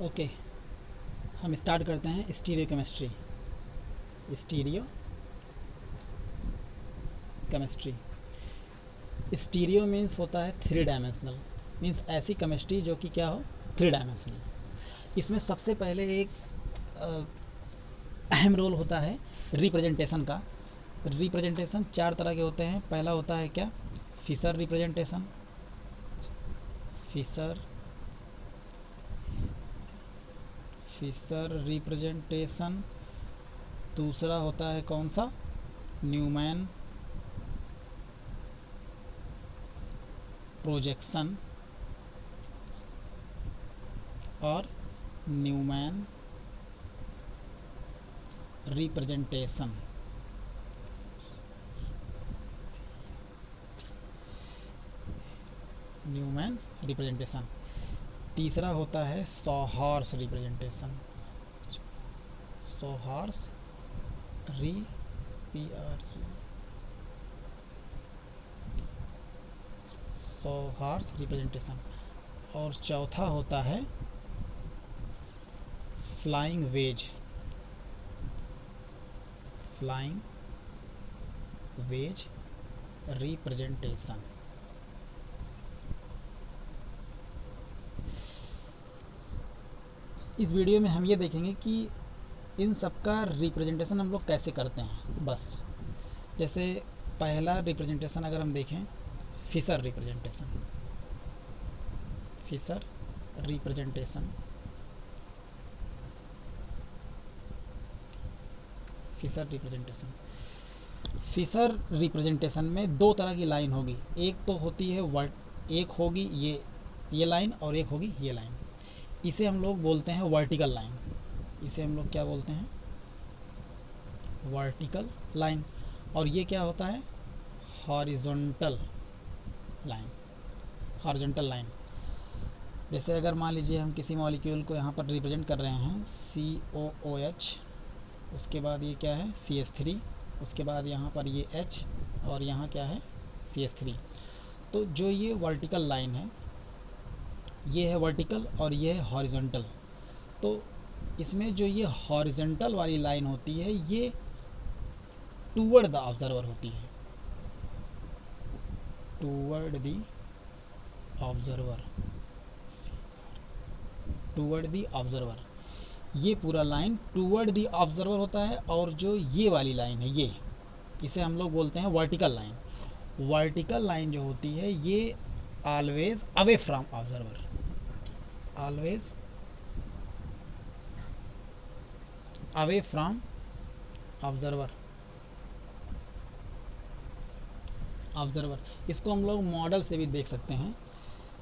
Okay, हम start करते हैं stereo chemistry. Stereo chemistry, stereo means होता है थ्री डायमेंशनल, मीन्स ऐसी केमिस्ट्री जो कि क्या हो, थ्री डायमेंशनल। इसमें सबसे पहले एक अहम रोल होता है रिप्रेजेंटेशन का। रिप्रेजेंटेशन चार तरह के होते हैं। पहला होता है क्या, फिशर रिप्रेजेंटेशन, फिशर रिप्रेजेंटेशन। दूसरा होता है कौन सा, न्यूमैन प्रोजेक्शन और न्यूमैन रिप्रेजेंटेशन। Newman representation. तीसरा होता है सॉहर्स रिप्रेजेंटेशन, सॉहर्स सॉहर्स रिप्रेजेंटेशन। और चौथा होता है flying wedge, flying wedge representation. इस वीडियो में हम ये देखेंगे कि इन सब का रिप्रेजेंटेशन हम लोग कैसे करते हैं। बस जैसे पहला रिप्रेजेंटेशन अगर हम देखें, Fischer representation, Fischer representation, Fischer representation. Fischer representation में दो तरह की लाइन होगी। एक तो होती है एक होगी ये लाइन और एक होगी ये लाइन। इसे हम लोग बोलते हैं वर्टिकल लाइन। इसे हम लोग क्या बोलते हैं, वर्टिकल लाइन। और ये क्या होता है, हॉरिजॉन्टल लाइन, हॉरिजॉन्टल लाइन। जैसे अगर मान लीजिए हम किसी मॉलिक्यूल को यहाँ पर रिप्रेजेंट कर रहे हैं, COOH, उसके बाद ये क्या है CH3, उसके बाद यहाँ पर ये H और यहाँ क्या है CH3। तो जो ये वर्टिकल लाइन है, ये है वर्टिकल और ये है हॉरिजॉन्टल। तो इसमें जो ये हॉरिजॉन्टल वाली लाइन होती है ये टूवर्ड द ऑब्जर्वर होती है, toward the observer, toward the observer. ये पूरा लाइन टूवर्ड द ऑब्जर्वर होता है। और जो ये वाली लाइन है ये, इसे हम लोग बोलते हैं वर्टिकल लाइन। वर्टिकल लाइन जो होती है ये always away from observer, always away from observer, observer. इसको हम लोग मॉडल से भी देख सकते हैं।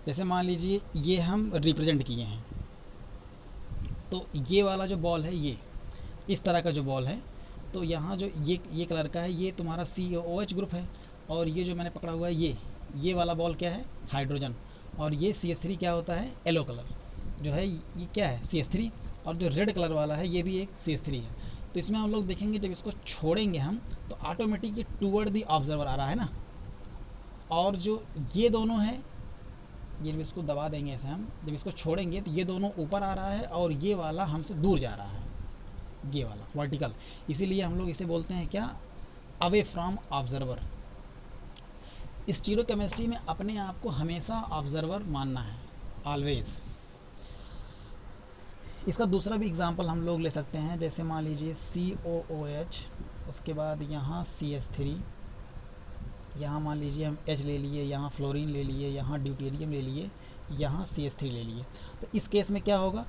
जैसे मान लीजिए ये हम रिप्रेजेंट किए हैं, तो ये वाला जो बॉल है, ये इस तरह का जो बॉल है, तो यहाँ जो ये कलर का है ये तुम्हारा COOH ग्रुप है। और ये जो मैंने पकड़ा हुआ है ये वाला बॉल क्या है, हाइड्रोजन। और ये CH3 क्या होता है, येलो कलर जो है, ये क्या है CH3। और जो रेड कलर वाला है ये भी एक CH3 है। तो इसमें हम लोग देखेंगे जब इसको छोड़ेंगे हम, तो ऑटोमेटिक ये टूवर्ड द ऑब्जर्वर आ रहा है ना। और जो ये दोनों है, ये जब इसको दबा देंगे ऐसे हम, जब इसको छोड़ेंगे तो ये दोनों ऊपर आ रहा है और ये वाला हमसे दूर जा रहा है, ये वाला वर्टिकल। इसीलिए हम लोग इसे बोलते हैं क्या, अवे फ्रॉम ऑब्जर्वर। स्टीरियोकेमिस्ट्री में अपने आप को हमेशा ऑब्जर्वर मानना है, ऑलवेज। इसका दूसरा भी एग्जांपल हम लोग ले सकते हैं। जैसे मान लीजिए COOH, उसके बाद यहाँ CH3, यहाँ मान लीजिए हम H ले लिए, यहाँ फ्लोरीन ले लिए, यहाँ ड्यूटेरियम ले लिए, यहाँ CH3 ले लिए। तो इस केस में क्या होगा,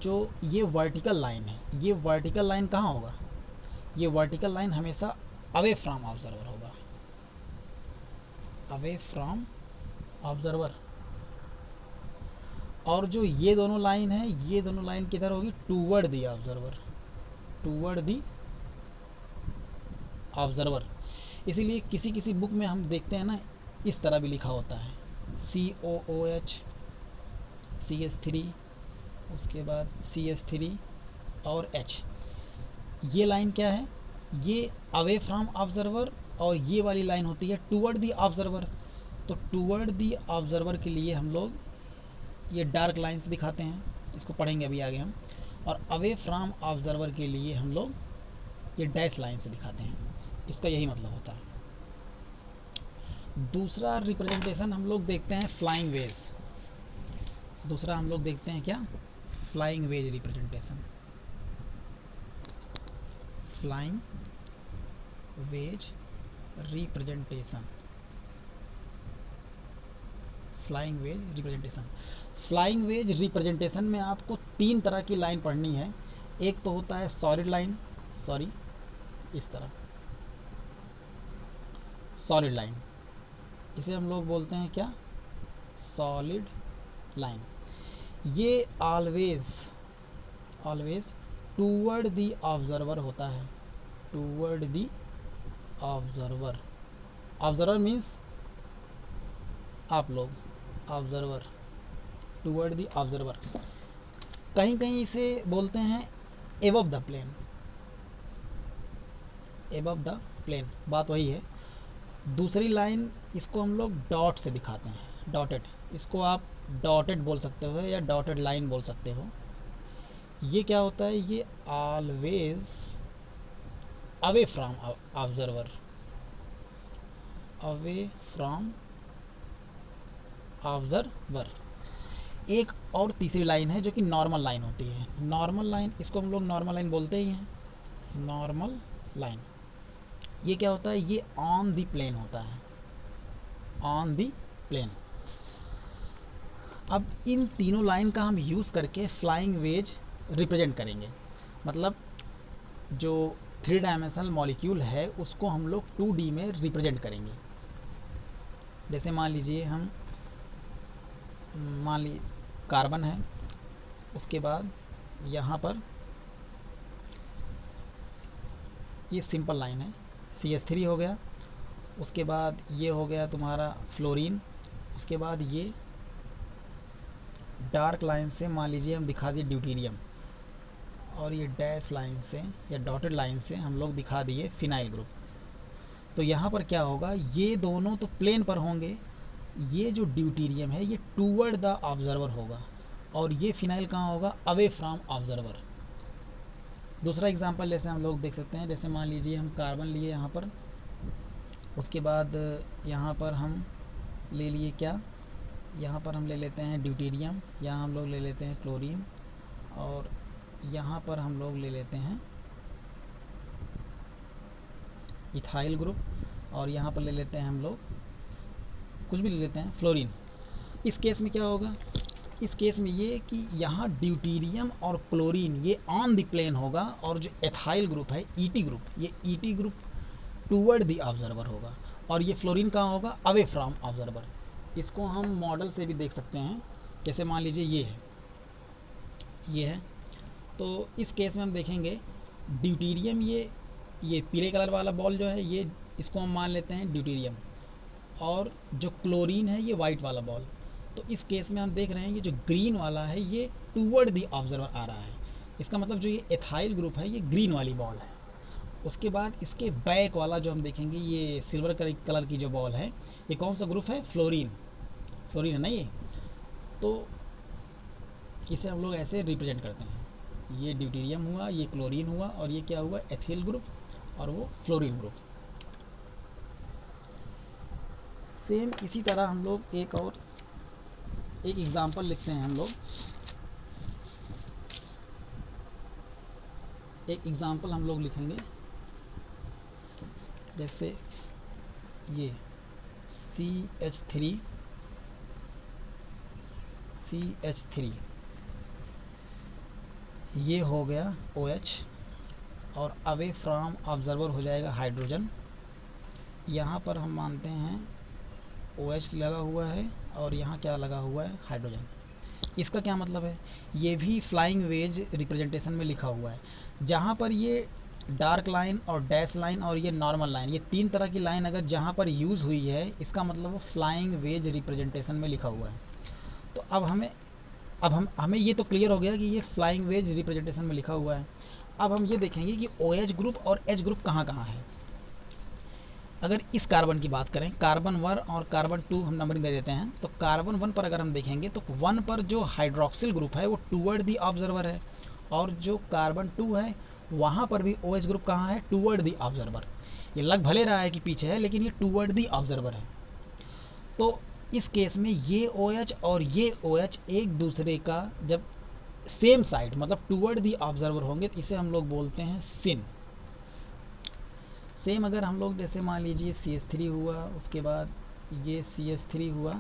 जो ये वर्टिकल लाइन है, ये वर्टिकल लाइन कहाँ होगा, ये वर्टिकल लाइन हमेशा अवे फ्रॉम ऑब्जर्वर होगा, अवे फ्रॉम ऑब्जर्वर। और जो ये दोनों लाइन है, ये दोनों लाइन किधर होगी, toward the observer, toward the observer. इसीलिए किसी किसी बुक में हम देखते हैं ना, इस तरह भी लिखा होता है COOH, CH3, उसके बाद CH3 और H। ये लाइन क्या है, ये अवे फ्रॉम ऑब्जर्वर, और ये वाली लाइन होती है टूवर्ड द ऑब्जर्वर। तो टूवर्ड द ऑब्जर्वर के लिए हम लोग ये डार्क लाइंस दिखाते हैं, इसको पढ़ेंगे अभी आगे हम। और अवे फ्रॉम ऑब्जर्वर के लिए हम लोग ये डैश लाइन से दिखाते हैं, इसका यही मतलब होता है। दूसरा रिप्रेजेंटेशन हम लोग देखते हैं फ्लाइंग वेज। दूसरा हम लोग देखते हैं क्या, flying wedge representation. Flying wedge representation, flying wedge representation. Flying wedge representation में आपको 3 तरह की लाइन पढ़नी है। एक तो होता है सॉलिड लाइन, सॉरी इस तरह सॉलिड लाइन, इसे हम लोग बोलते हैं क्या, सॉलिड लाइन। ये ऑलवेज टूवर्ड द ऑब्जर्वर होता है, toward the observer. Observer means आप लोग, ऑब्जर्वर, टूवर्ड द ऑब्जर्वर। कहीं कहीं इसे बोलते हैं above the plane, above the plane, बात वही है। दूसरी लाइन इसको हम लोग डॉट से दिखाते हैं, डॉटेड, इसको आप डॉटेड बोल सकते हो या डॉटेड लाइन बोल सकते हो। ये क्या होता है, ये always away from observer, away from observer. एक और तीसरी लाइन है जो कि नॉर्मल लाइन होती है। नॉर्मल लाइन, इसको हम लोग नॉर्मल लाइन बोलते ही हैं, नॉर्मल लाइन। ये क्या होता है, ये ऑन दी प्लेन होता है, ऑन दी प्लेन। अब इन तीनों लाइन का हम यूज़ करके फ्लाइंग वेज रिप्रेजेंट करेंगे। मतलब जो 3 डायमेंशनल मॉलिक्यूल है उसको हम लोग 2D में रिप्रेजेंट करेंगे। जैसे मान लीजिए हम, मान लीजिए कार्बन है, उसके बाद यहाँ पर ये सिंपल लाइन है, CH3 हो गया, उसके बाद ये हो गया तुम्हारा फ्लोरीन, उसके बाद ये डार्क लाइन से मान लीजिए हम दिखा दिए ड्यूटीरियम, और ये डैश लाइन से या डॉटेड लाइन से हम लोग दिखा दिए फिनाइल ग्रुप। तो यहाँ पर क्या होगा, ये दोनों तो प्लेन पर होंगे, ये जो ड्यूटीरियम है ये टूवर्ड द ऑब्जर्वर होगा, और ये फिनाइल कहाँ होगा, अवे फ्रॉम ऑब्जर्वर। दूसरा एग्जांपल जैसे हम लोग देख सकते हैं, जैसे मान लीजिए हम कार्बन लिए यहाँ पर, उसके बाद यहाँ पर हम ले लिए क्या, यहाँ पर हम ले लेते हैं ड्यूटीरियम, यहाँ हम लोग ले लेते हैं क्लोरीन, और यहाँ पर हम लोग ले लेते हैं इथाइल ग्रुप, और यहाँ पर ले लेते हैं हम लोग कुछ भी ले लेते हैं फ्लोरीन। इस केस में क्या होगा, इस केस में ये कि यहाँ ड्यूटीरियम और क्लोरीन ये ऑन द प्लेन होगा, और जो एथाइल ग्रुप है ईटी ग्रुप, ये ET group toward the observer होगा, और ये फ्लोरीन कहाँ होगा, अवे फ्रॉम ऑब्जर्वर। इसको हम मॉडल से भी देख सकते हैं। जैसे मान लीजिए ये है, तो इस केस में हम देखेंगे ड्यूटीरियम, ये पीले कलर वाला बॉल जो है ये, इसको हम मान लेते हैं ड्यूटीरियम, और जो क्लोरीन है ये वाइट वाला बॉल। तो इस केस में हम देख रहे हैं ये जो ग्रीन वाला है ये टूवर्ड द ऑब्जर्वर आ रहा है, इसका मतलब जो ये एथाइल ग्रुप है ये ग्रीन वाली बॉल है। उसके बाद इसके बैक वाला जो हम देखेंगे ये सिल्वर कलर की जो बॉल है, ये कौन सा ग्रुप है, फ्लोरीन, फ्लोरीन है ना ये। तो इसे हम लोग ऐसे रिप्रेजेंट करते हैं, ये ड्यूटीरियम हुआ, ये क्लोरीन हुआ, और ये क्या हुआ, एथिल ग्रुप, और वो फ्लोरीन ग्रुप। सेम इसी तरह हम लोग एक एग्जांपल लिखते हैं। हम लोग एक एग्जांपल हम लोग लिखेंगे, जैसे ये CH3 ये हो गया OH, और अवे फ्रॉम ऑब्जर्वर हो जाएगा हाइड्रोजन। यहाँ पर हम मानते हैं OH लगा हुआ है, और यहाँ क्या लगा हुआ है, हाइड्रोजन। इसका क्या मतलब है, ये भी फ्लाइंग वेज रिप्रेजेंटेशन में लिखा हुआ है। जहाँ पर ये डार्क लाइन और डैश लाइन और ये नॉर्मल लाइन, ये 3 तरह की लाइन अगर जहाँ पर यूज़ हुई है, इसका मतलब वो फ्लाइंग वेज रिप्रेजेंटेशन में लिखा हुआ है। तो अब हमें ये तो क्लियर हो गया कि ये फ्लाइंग वेज रिप्रेजेंटेशन में लिखा हुआ है। अब हम ये देखेंगे कि OH ग्रुप और H ग्रुप कहाँ कहाँ है। अगर इस कार्बन की बात करें, कार्बन 1 और कार्बन 2 हम नंबरिंग दे देते हैं, तो कार्बन 1 पर अगर हम देखेंगे तो 1 पर जो हाइड्रोक्सिल ग्रुप है वो टूवर्ड दी ऑब्जर्वर है, और जो कार्बन 2 है वहाँ पर भी OH ग्रुप कहाँ है, टूवर्ड दी ऑब्जर्वर। ये लग भले रहा है कि पीछे है, लेकिन ये टूवर्ड दी ऑब्जर्वर है। तो इस केस में ये OH और ये OH एक दूसरे का जब सेम साइड मतलब टूवर्ड दी ऑब्जर्वर होंगे तो इसे हम लोग बोलते हैं सिन। सेम अगर हम लोग जैसे मान लीजिए CH3 हुआ, उसके बाद ये CH3 हुआ,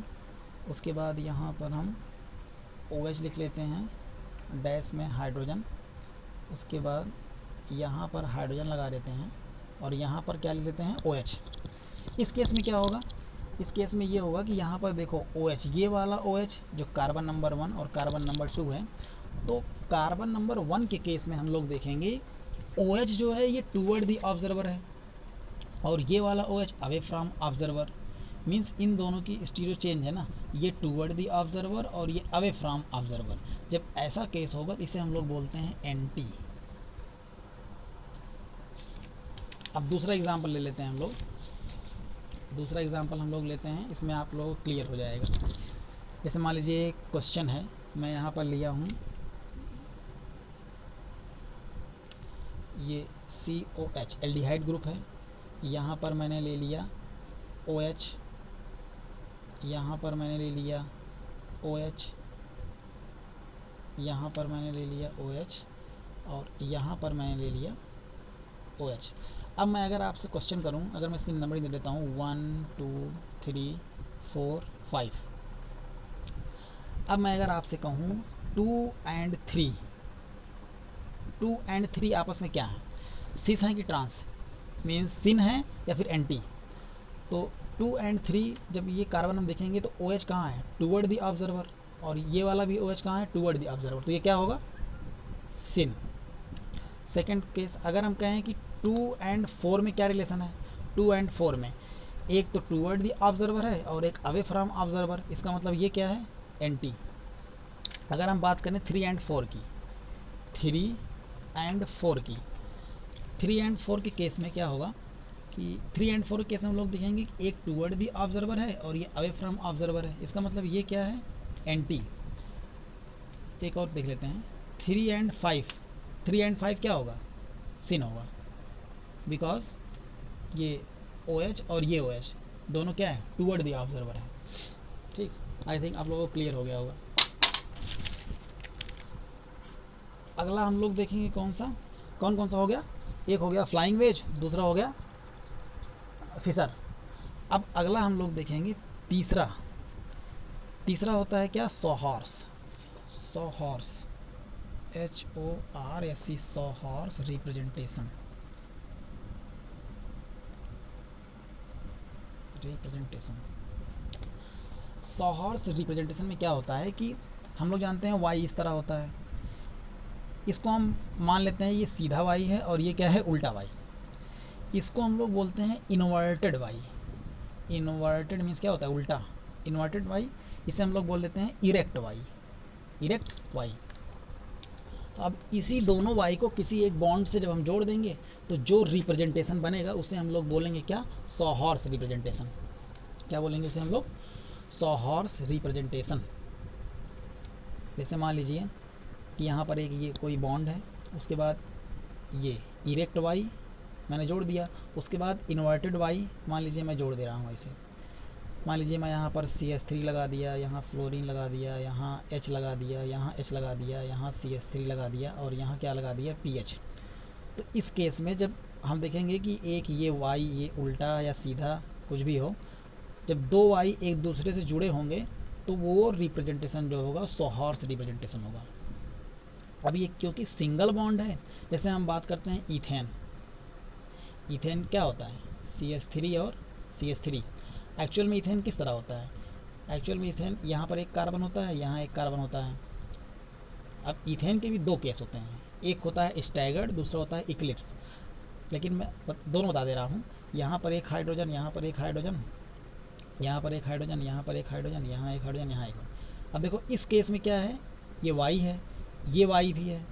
उसके बाद यहाँ पर हम OH लिख लेते हैं डैश में हाइड्रोजन, उसके बाद यहाँ पर हाइड्रोजन लगा देते हैं और यहाँ पर क्या लिख लेते हैं OH। इस केस में क्या होगा, इस केस में ये होगा कि यहाँ पर देखो OH, ये वाला OH जो कार्बन नंबर 1 और कार्बन नंबर 2 है, तो कार्बन नंबर 1 के केस में हम लोग देखेंगे OH जो है ये टूवर्ड दी ऑब्जर्वर है और ये वाला OH away from observer. Means in दोनों की स्टीरियो चेंज है ना, ये टूवर्ड दी ऑब्जर्वर और ये अवे फ्रॉम ऑब्जर्वर। जब ऐसा केस होगा तो इसे हम लोग बोलते हैं एंटी। अब दूसरा एग्जांपल ले लेते हैं हम लोग, दूसरा एग्जांपल हम लोग लेते हैं, इसमें आप लोग क्लियर हो जाएगा। जैसे मान लीजिए एक क्वेश्चन है, मैं यहाँ पर लिया हूँ ये COH एल्डिहाइड ग्रुप है, यहाँ पर मैंने ले लिया OH, यहाँ पर मैंने ले लिया OH, यहाँ पर मैंने ले लिया OH और यहाँ पर मैंने ले लिया OH। अब मैं अगर आपसे क्वेश्चन करूं, अगर मैं इसकी नंबरिंग दे देता हूँ 1 2 3 4 5। अब मैं अगर आपसे कहूँ 2 and 3, 2 and 3 आपस में क्या है, सिस है कि ट्रांस, मीन्स सिन है या फिर एंटी। तो 2 and 3 जब ये कार्बन हम देखेंगे तो OH कहाँ है, टूवर्ड दी ऑब्जर्वर, और ये वाला भी OH कहाँ है, टूवर्ड दी ऑब्जर्वर, तो ये क्या होगा, सिन। सेकेंड केस अगर हम कहें कि 2 and 4 में क्या रिलेशन है, 2 and 4 में एक तो टूवर्ड दी ऑब्जर्वर है और एक अवे फ्रॉम ऑब्जर्वर, इसका मतलब ये क्या है, एंटी। अगर हम बात करें 3 and 4 की, 3 and 4 की, 3 and 4 के केस में क्या होगा कि 3 and 4 के केस में हम लोग देखेंगे कि एक टूवर्ड दी ऑब्जर्वर है और ये अवे फ्रॉम ऑब्जर्वर है, इसका मतलब ये क्या है, एंटी। एक और देख लेते हैं 3 and 5, 3 and 5 क्या होगा, सिन होगा, बिकॉज ये OH और ये OH दोनों क्या है, टूवर्ड दी ऑब्जर्वर है। ठीक, आई थिंक आप लोगों को क्लियर हो गया होगा। अगला हम लोग देखेंगे कौन सा, कौन कौन सा हो गया, एक हो गया फ्लाइंग वेज, दूसरा हो गया फिशर। अब अगला हम लोग देखेंगे तीसरा, तीसरा होता है क्या, सॉहॉर्स, सॉहॉर्स HORS, सॉहॉर्स रिप्रेजेंटेशन, सॉहॉर्स रिप्रेजेंटेशन में क्या होता है कि हम लोग जानते हैं Y इस तरह होता है, इसको हम मान लेते हैं ये सीधा Y है और ये क्या है, उल्टा Y। इसको हम लोग बोलते हैं इन्वर्टेड Y। इन्वर्टेड मीन्स क्या होता है, उल्टा, इन्वर्टेड Y। इसे हम लोग बोल देते हैं इरेक्ट Y, इरेक्ट Y। तो अब इसी दोनों Y को किसी एक बॉन्ड से जब हम जोड़ देंगे तो जो रिप्रेजेंटेशन बनेगा उसे हम लोग बोलेंगे क्या, सॉहॉर्स रिप्रेजेंटेशन। क्या बोलेंगे उसे हम लोग, सॉहॉर्स रिप्रेजेंटेशन। जैसे मान लीजिए कि यहाँ पर एक ये कोई बॉन्ड है, उसके बाद ये इरेक्ट Y मैंने जोड़ दिया, उसके बाद इन्वर्टेड Y मान लीजिए मैं जोड़ दे रहा हूँ ऐसे। मान लीजिए मैं यहाँ पर CH3 लगा दिया, यहाँ फ्लोरीन लगा दिया, यहाँ H लगा दिया, यहाँ H लगा दिया, यहाँ CH3 लगा दिया और यहाँ क्या लगा दिया, PH। तो इस केस में जब हम देखेंगे कि एक ये Y, ये उल्टा या सीधा कुछ भी हो, जब दो Y एक दूसरे से जुड़े होंगे तो वो रिप्रेजेंटेशन जो होगा सॉहॉर्स रिप्रेजेंटेशन होगा। अब ये क्योंकि सिंगल बॉन्ड है, जैसे हम बात करते हैं ईथेन, ईथेन क्या होता है, CH3 और CH3। एक्चुअल में ईथेन किस तरह होता है, एक्चुअल में ईथेन यहाँ पर एक कार्बन होता है, यहाँ एक कार्बन होता है। अब ईथेन के भी दो केस होते हैं, एक होता है स्टैगर्ड, दूसरा होता है इक्लिप्स। लेकिन मैं दोनों बता दे रहा हूँ, यहाँ पर एक हाइड्रोजन, यहाँ पर एक हाइड्रोजन, यहाँ पर एक हाइड्रोजन, यहाँ पर एक हाइड्रोजन, यहाँ एक हाइड्रोजन, यहाँ एक। अब देखो इस केस में क्या है, ये Y है, ये Y भी है,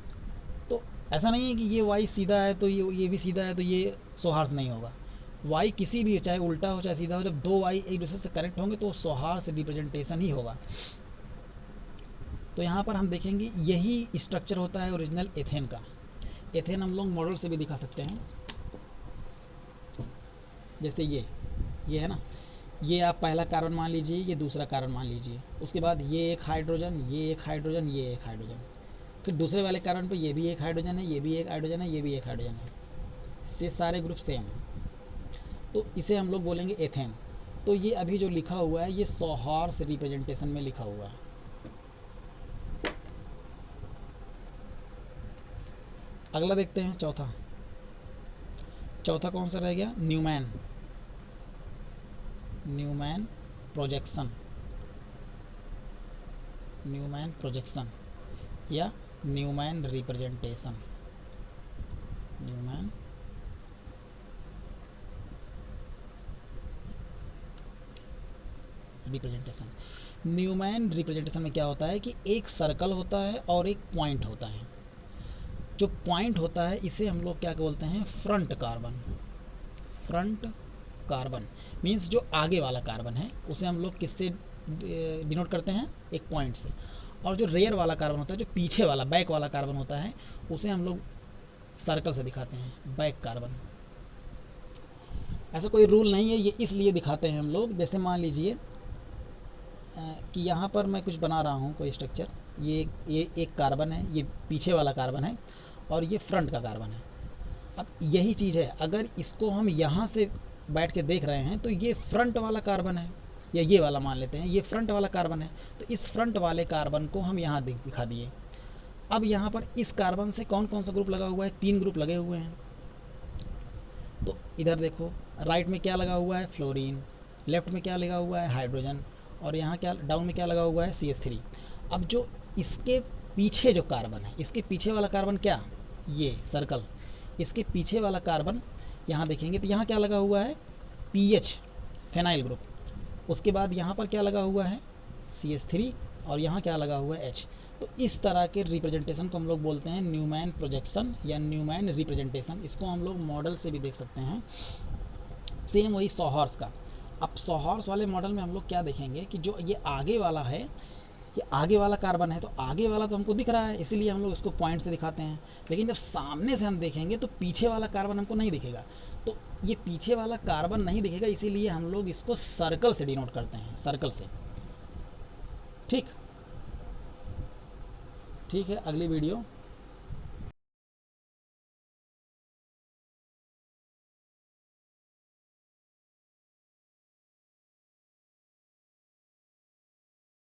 तो ऐसा नहीं है कि ये Y सीधा है तो ये भी सीधा है तो ये सॉहॉर्स नहीं होगा। वाई किसी भी, चाहे उल्टा हो चाहे सीधा हो, जब दो वाई एक दूसरे से कनेक्ट होंगे तो सौहार्द से रिप्रेजेंटेशन ही होगा। तो यहाँ पर हम देखेंगे यही स्ट्रक्चर होता है ओरिजिनल एथेन का। एथेन हम लोग मॉडल से भी दिखा सकते हैं, जैसे ये है ना, ये आप पहला कार्बन मान लीजिए, ये दूसरा कार्बन मान लीजिए, उसके बाद ये एक हाइड्रोजन, ये एक हाइड्रोजन, ये एक हाइड्रोजन, फिर दूसरे वाले कार्बन पे ये भी एक हाइड्रोजन है, ये भी एक हाइड्रोजन है, ये भी एक हाइड्रोजन है, से सारे ग्रुप सेम हैं। तो इसे हम लोग बोलेंगे एथेन। तो ये अभी जो लिखा हुआ है ये सौहार्द रिप्रेजेंटेशन में लिखा हुआ है। अगला देखते हैं, चौथा। चौथा कौन सा रह गया? Newman. Newman projection, Newman projection या Newman representation. Newman representation. Newman representation में क्या होता है कि एक सर्कल होता है और एक पॉइंट होता है। जो पॉइंट होता है इसे हम लोग क्या बोलते हैं? Front carbon. Front carbon means जो आगे वाला कार्बन है उसे हम लोग किससे डिनोट करते हैं? एक पॉइंट से। और जो रेयर वाला कार्बन होता है, जो पीछे वाला बैक वाला कार्बन होता है, उसे हम लोग सर्कल से दिखाते हैं, बैक कार्बन। ऐसा कोई रूल नहीं है, ये इसलिए दिखाते हैं हम लोग। जैसे मान लीजिए कि यहाँ पर मैं कुछ बना रहा हूँ कोई स्ट्रक्चर, ये एक कार्बन है, ये पीछे वाला कार्बन है और ये फ्रंट का कार्बन है। अब यही चीज़ है, अगर इसको हम यहाँ से बैठ के देख रहे हैं तो ये फ्रंट वाला कार्बन है, या ये वाला मान लेते हैं, ये फ्रंट वाला कार्बन है। तो इस फ्रंट वाले कार्बन को हम यहाँ दिखा दिए। अब यहाँ पर इस कार्बन से कौन कौन सा ग्रुप लगा हुआ है? 3 ग्रुप लगे हुए हैं। तो इधर देखो, राइट में क्या लगा हुआ है? फ्लोरीन। लेफ्ट में क्या लगा हुआ है? हाइड्रोजन। और यहाँ क्या डाउन में क्या लगा हुआ है? CH3। अब जो इसके पीछे जो कार्बन है, इसके पीछे वाला कार्बन क्या? ये सर्कल, इसके पीछे वाला कार्बन यहाँ देखेंगे तो यहाँ क्या लगा हुआ है? PH, phenyl group. उसके बाद यहाँ पर क्या लगा हुआ है? CH3। और यहाँ क्या लगा हुआ है? H। तो इस तरह के रिप्रेजेंटेशन को हम लोग बोलते हैं न्यूमैन प्रोजेक्शन या न्यूमैन रिप्रेजेंटेशन। इसको हम लोग मॉडल से भी देख सकते हैं, सेम वही सौहार्द का। अब सौहार्द वाले मॉडल में हम लोग क्या देखेंगे कि जो ये आगे वाला है, ये आगे वाला कार्बन है, तो आगे वाला तो हमको दिख रहा है, इसीलिए हम लोग इसको पॉइंट से दिखाते हैं। लेकिन जब सामने से हम देखेंगे तो पीछे वाला कार्बन हमको नहीं दिखेगा। तो ये पीछे वाला कार्बन नहीं दिखेगा, इसीलिए हम लोग इसको सर्कल से डिनोट करते हैं, सर्कल से। ठीक, ठीक है, अगली वीडियो